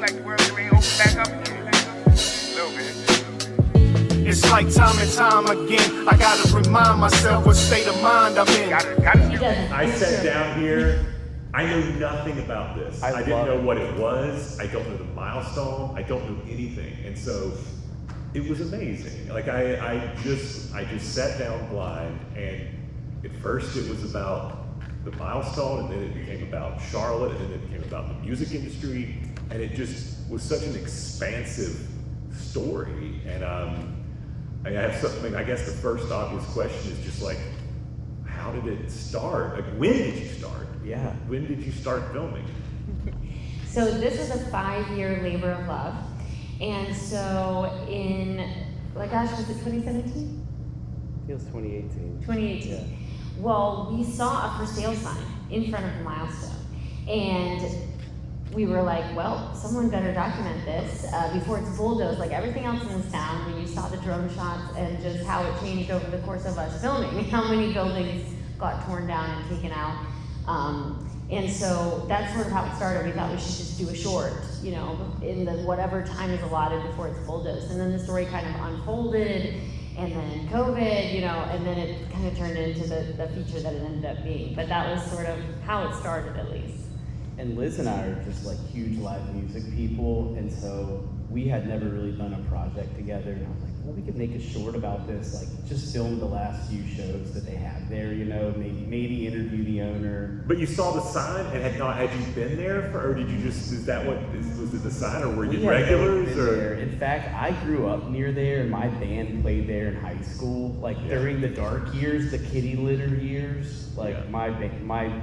like the world may open back up again. A little bit. It's like time and time again, I gotta remind myself what state of mind I'm in. I sat down here, I knew nothing about this. I didn't know what it was, I don't know the milestone, I don't know anything. And so it was amazing. Like I just sat down blind, and at first it was about the milestone, and then it became about Charlotte, and then it became about the music industry, and it just was such an expansive story. And I have something. I guess the first obvious question is just like, how did it start? Like, when did you start? Yeah. When did you start filming? So this was a 5-year labor of love, and so in, was it 2017? It was 2018. 2018. Yeah. Well, we saw a for sale sign in front of the milestone, and we were like, well, someone better document this before it's bulldozed like everything else in this town. When you saw the drone shots and just how it changed over the course of us filming, how many buildings got torn down and taken out. And so that's sort of how it started. We thought we should just do a short, in the whatever time is allotted before it's bulldozed. And then the story kind of unfolded, and then COVID, and then it kind of turned into the feature that it ended up being. But that was sort of how it started, at least. And Liz and I are just like huge live music people, and so we had never really done a project together, and I was like, well, we could make a short about this, like just film the last few shows that they have there, maybe interview the owner. But you saw the sign, and had you been there or did you just, was it the sign, or were you regulars? Or? In fact, I grew up near there, and my band played there in high school, during the dark years, the kitty litter years, my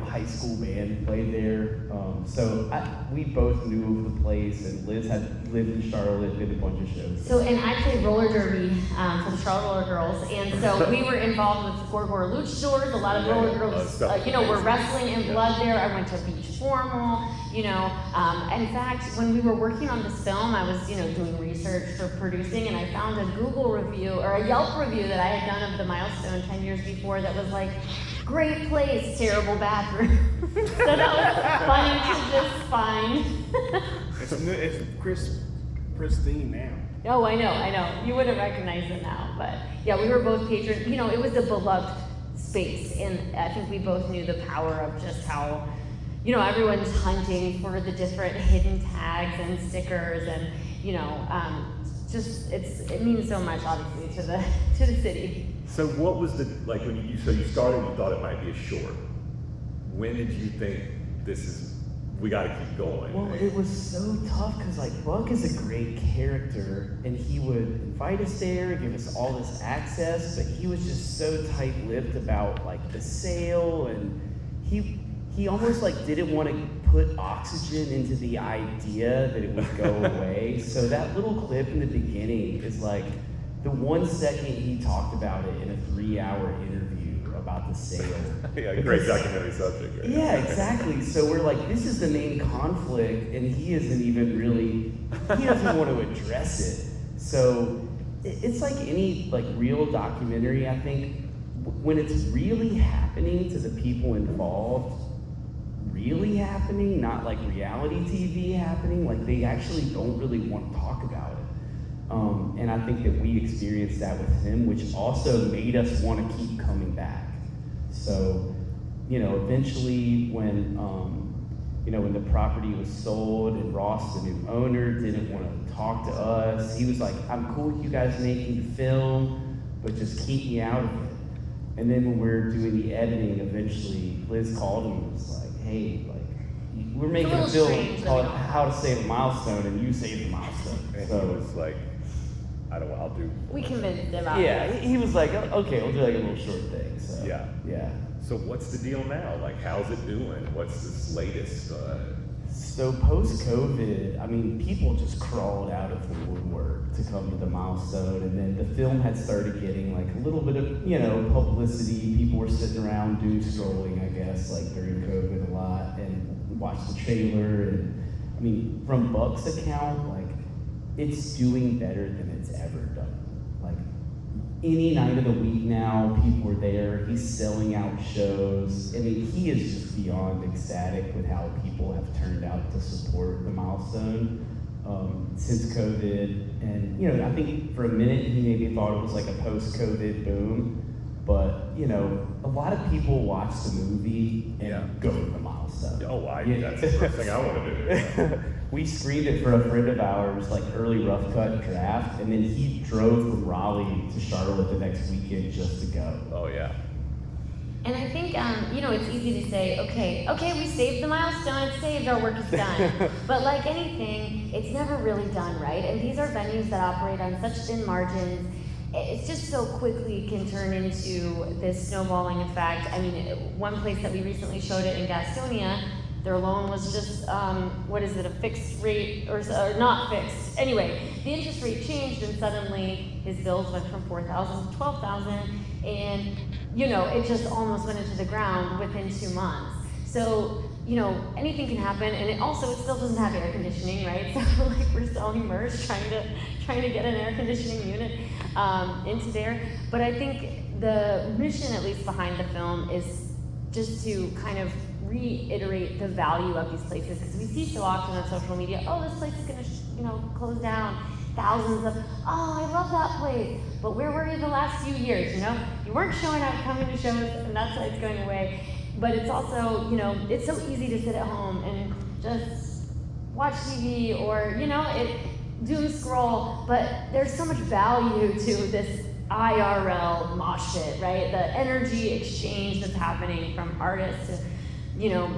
high school band played there. So we both knew of the place, and Liz had lived in Charlotte, did a bunch of shows. So, and I played roller derby for the Charlotte Roller Girls, and so we were involved with Gorgor luchadors. A lot of roller girls, were wrestling in blood there. I went to beach formal, in fact, when we were working on this film, I was, doing research for producing, and I found a Google review, or a Yelp review that I had done of the milestone 10 years before that was like, great place, terrible bathroom. So that was funny to just find. It's pristine now. Oh, I know. You wouldn't recognize it now, but yeah, we were both patrons. It was a beloved space, and I think we both knew the power of just how, everyone's hunting for the different hidden tags and stickers, and it means so much, obviously, to the city. So what was when you started, you thought it might be a short. When did you think we gotta keep going? Well, it was so tough because Buck is a great character, and he would invite us there, give us all this access, but he was just so tight-lipped about the sale, and he almost didn't want to put oxygen into the idea that it would go away. So that little clip in the beginning is the 1 second he talked about it in a 3-hour interview about the sale. Yeah, great documentary subject. Right? Yeah, exactly. So we're this is the main conflict, and he doesn't want to address it. So it's like any real documentary, I think, when it's really happening to the people involved, really happening, not reality TV happening, they actually don't really want to talk about it. And I think that we experienced that with him, which also made us want to keep coming back. So, eventually when the property was sold and Ross, the new owner, didn't want to talk to us, he was like, I'm cool with you guys making the film, but just keep me out of it. And then when we were doing the editing, eventually Liz called me and was like, hey, we're making a film called How to Save a Milestone, and you saved the milestone. And so he was like, I'll do. We convinced him out. Yeah, he was like, okay, we'll do a little short thing. So yeah. So what's the deal now? How's it doing? What's this latest? So post-COVID, people just crawled out of the woodwork to come to the milestone, and then the film had started getting a little bit of publicity. People were sitting around doom scrolling, I guess, during COVID a lot, and watched the trailer. And from Buck's account, it's doing better than it's ever done. Any night of the week now, people are there. He's selling out shows. He is just beyond ecstatic with how people have turned out to support the milestone. since COVID. And, you know, I think for a minute he maybe thought it was like a post-COVID boom. But, you know, a lot of people watch the movie and go to the milestone. Oh, that's the first thing I want to do. We screened it for a friend of ours, like early rough cut draft, and then he drove from Raleigh to Charlotte the next weekend just to go. Oh, yeah. And I think, you know, it's easy to say, okay, we saved the milestone, it's saved, our work is done. But like anything, it's never really done, right? And these are venues that operate on such thin margins. It's just so quickly can turn into this snowballing effect. I mean, one place that we recently showed it in Gastonia, their loan was just, a fixed rate or not fixed. Anyway, the interest rate changed and suddenly his bills went from $4,000 to $12,000, and you know, it just almost went into the ground within 2 months. So, you know, anything can happen, and it still doesn't have air conditioning, right? So like we're selling merch, trying to get an air conditioning unit into there. But I think the mission, at least behind the film, is just to kind of reiterate the value of these places, because we see so often on social media, oh, this place is going to, close down. Thousands of, oh, I love that place, but where were you the last few years? You know, you weren't showing up, coming to shows, and that's why it's going away. But it's also, it's so easy to sit at home and just watch TV or, doom scroll. But there's so much value to this IRL mosh pit, right? The energy exchange that's happening from artists to,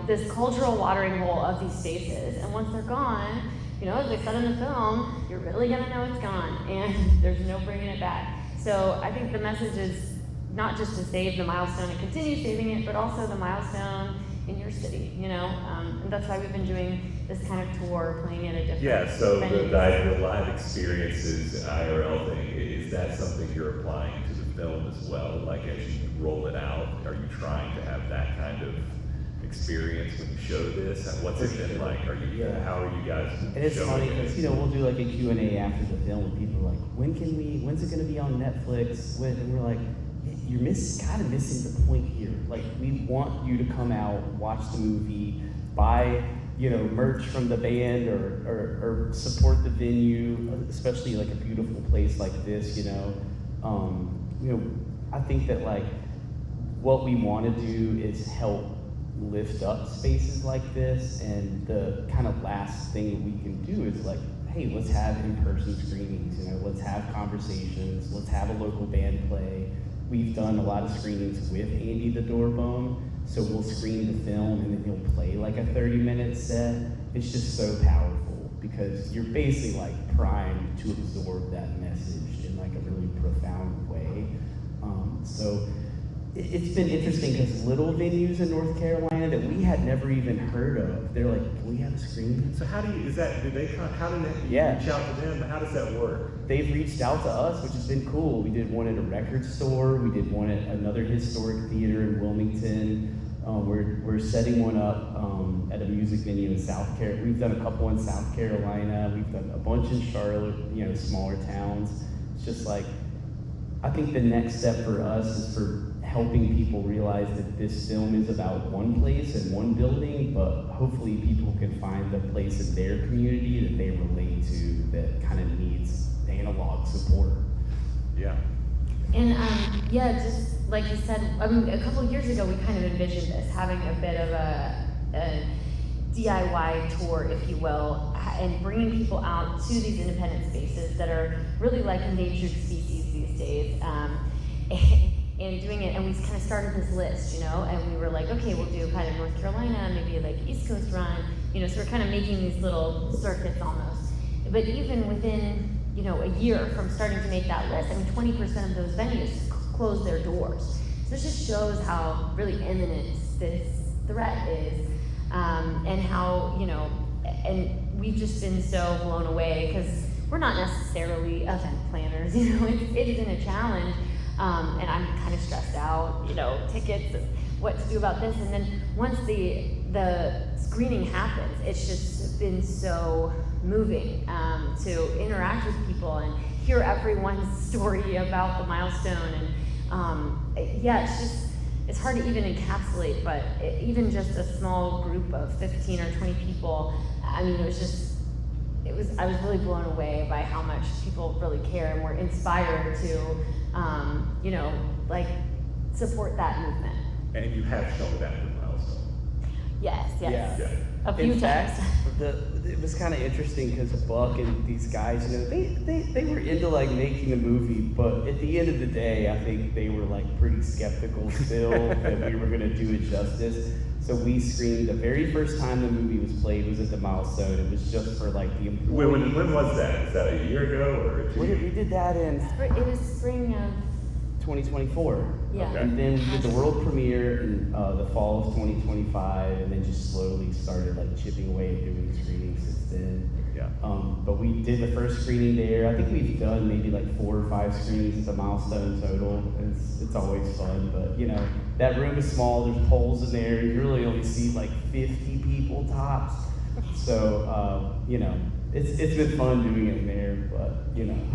this cultural watering hole of these spaces. And once they're gone, as they said in the film, you're really gonna know it's gone, and there's no bringing it back. So I think the message is not just to save the milestone and continue saving it, but also the milestone in your city, and that's why we've been doing this kind of tour, playing at a different so venues. the live experiences IRL thing, is that something you're applying to the film as well? Like as you roll it out, are you trying to have that kind of experience when you show this? What's it been like? How are you guys? And it's funny because we'll do like a Q&A after the film, and people are like, when's it going to be on Netflix? And we're like, you're kind of missing the point here. Like, we want you to come out, watch the movie, buy merch from the band, or support the venue, especially like a beautiful place like this. I think that like what we want to do is help lift up spaces like this, and the kind of last thing that we can do is like, hey, let's have in-person screenings, let's have conversations, let's have a local band play. We've done a lot of screenings with Andy the Doorbum, so we'll screen the film and then he'll play like a 30-minute set. It's just so powerful because you're basically like primed to absorb that message in like a really profound way. So it's been interesting because little venues in North Carolina that we had never even heard of, they're like, can we have a screening? So how do you reach out to them? How does that work? They've reached out to us, which has been cool. We did one at a record store. We did one at another historic theater in Wilmington. We're setting one up at a music venue in South Carolina. We've done a couple in South Carolina. We've done a bunch in Charlotte, smaller towns. It's just like, I think the next step for us is for helping people realize that this film is about one place and one building, but hopefully people can find the place in their community that they relate to that kind of needs analog support. Yeah. And just like you said, a couple of years ago we kind of envisioned this, having a bit of a DIY tour, if you will, and bringing people out to these independent spaces that are really like endangered species these days. And doing it, and we kind of started this list, and we were like, okay, we'll do kind of North Carolina, maybe like East Coast run, so we're kind of making these little circuits almost. But even within, a year from starting to make that list, 20% of those venues closed their doors. So it just shows how really imminent this threat is, and how, and we've just been so blown away because we're not necessarily event planners, it isn't a challenge. And I'm kind of stressed out, tickets and what to do about this. And then once the screening happens, it's just been so moving to interact with people and hear everyone's story about the milestone. And it's hard to even encapsulate, but even just a small group of 15 or 20 people, it was just I was really blown away by how much people really care and were inspired to, like support that movement. And you have shown that with Milestone. Yes. Yeah. A few In fact, times. it was kind of interesting because Buck and these guys, they were into like making the movie, but at the end of the day, I think they were like pretty skeptical still that we were gonna do it justice. So we screened the very first time the movie was played was at the Milestone. It was just for like the employees. When was that? Is that a year ago or 2 years? We did that in It was spring of 2024. Yeah. Okay. And then we did the world premiere in the fall of 2025, and then just slowly started like chipping away at doing screenings since then. Yeah. But we did the first screening there. I think we've done maybe like 4 or 5 screenings at the Milestone total. And it's always fun, but that room is small. There's poles in there. You really only see like 50 people tops. So it's been fun doing it in there, but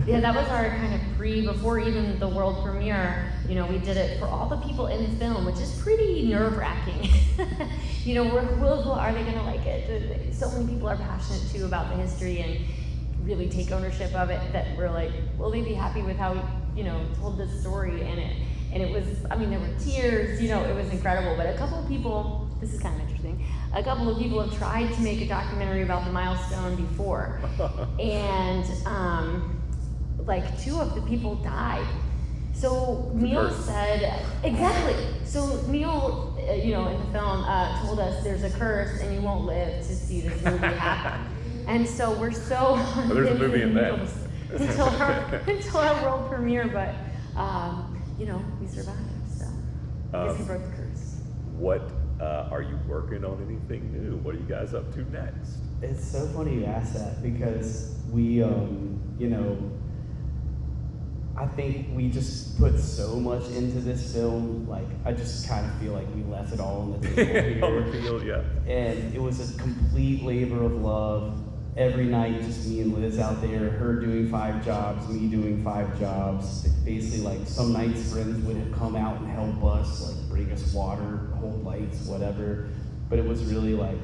Yeah, that was our kind of before even the world premiere, we did it for all the people in the film, which is pretty nerve-wracking. Are they gonna like it? So many people are passionate too about the history and really take ownership of it that we're like, will they be happy with how we, told this story? And it was, there were tears, it was incredible. But a couple of people, this is kind of interesting, a couple of people have tried to make a documentary about the Milestone before. And 2 of the people died. So Neil said, exactly. So Neil, in the film, told us there's a curse and you won't live to see this movie happen. And so we're so there's a movie in that. until our world premiere, but we survived. So I guess he broke the curse. What are you working on? Anything new? What are you guys up to next? It's so funny you ask that because we, I think we just put so much into this film. Like, I just kind of feel like we left it all on the table here. On the field, yeah. And it was a complete labor of love. Every night, just me and Liz out there, her doing 5 jobs, me doing 5 jobs. Basically, like, some nights friends would have come out and help us, like, bring us water, hold lights, whatever. But it was really, like,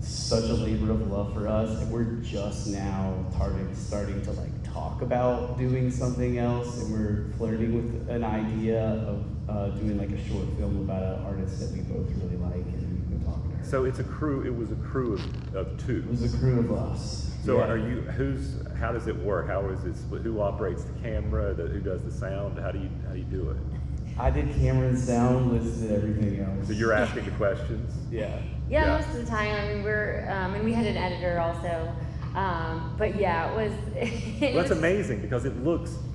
such a labor of love for us. And we're just now starting to, like, talk about doing something else. And we're flirting with an idea of doing, like, a short film about an artist that we both really like. And we've been talking to her. So it was a crew of 2. It was a crew of us. So Yeah. how does it work? How is it split? Who operates the camera? Who does the sound? How do you do it? I did camera and sound, Liz did everything else. So you're asking the questions? Yeah. Yeah, most of the time. We're and we had an editor also. But yeah, it was. Well, that's amazing because a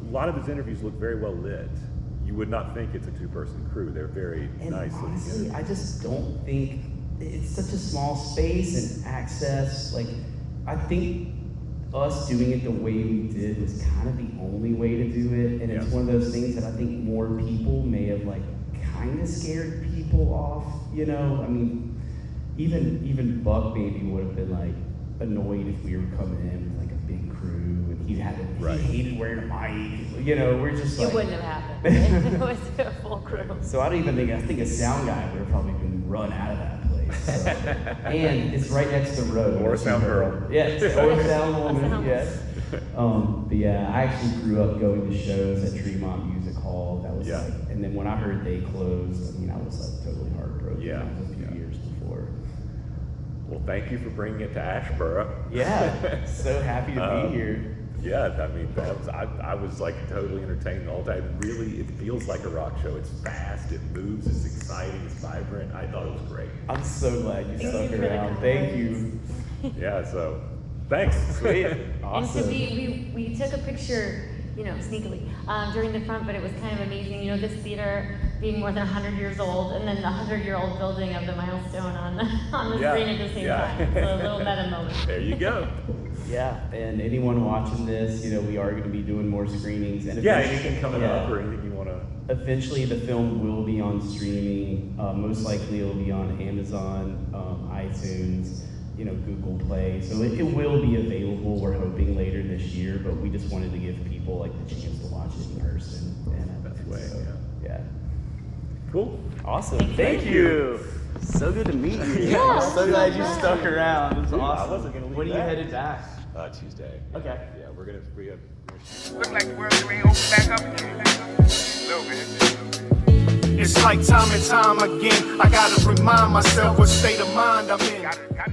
lot of his interviews look very well lit. You would not think it's a 2-person crew. They're very And nice. honestly, I just don't think it's such a small space and access. Like, I think us doing it the way we did was kind of the only way to do it. And it's one of those things that I think more people may have like kind of scared people off. Even Buck maybe would have been like annoyed if we were coming in with like a big crew and he hated wearing a mic. We're just like, It wouldn't have happened. It was a full crew. So I think a sound guy would have probably been run out of that place. So. And it's right next to the road. Or a sound girl. Yes, or a sound woman, yes. But yeah, I actually grew up going to shows at Tremont Music Hall. That was and then when I heard they closed, I was like totally heartbroken. Yeah. That was a few years before. Well, thank you for bringing it to Ashboro. Yeah, so happy to be here. Yeah, I was like totally entertained the whole time. Really, it feels like a rock show. It's fast, it moves, it's exciting, it's vibrant. I thought it was great. I'm so glad you Thank stuck you for the around. Thank you. Yeah, so thanks. Sweet. And Awesome. so we took a picture, sneakily during the front, but it was kind of amazing. This theater being more than 100 years old, and then the 100-year-old building of the Milestone on the screen at the same time. So a little meta moment. There you go. Yeah, and anyone watching this, we are going to be doing more screenings. And Anything coming up or anything you want to... Eventually, the film will be on streaming. Most likely, it'll be on Amazon, iTunes, Google Play. So it will be available. We're hoping later this year, but we just wanted to give people like the chance to watch it in person. Yeah. Cool. Awesome. Thank you. So good to meet you. Yeah, I'm so glad you fun. stuck around. It was Dude, I awesome. wasn't gonna leave When are you that. headed back? Tuesday. Okay. Yeah, we're gonna. Look like the world ain't open back up again. A little bit. It's like time and time again. I gotta remind myself what state of mind I'm in. Gotta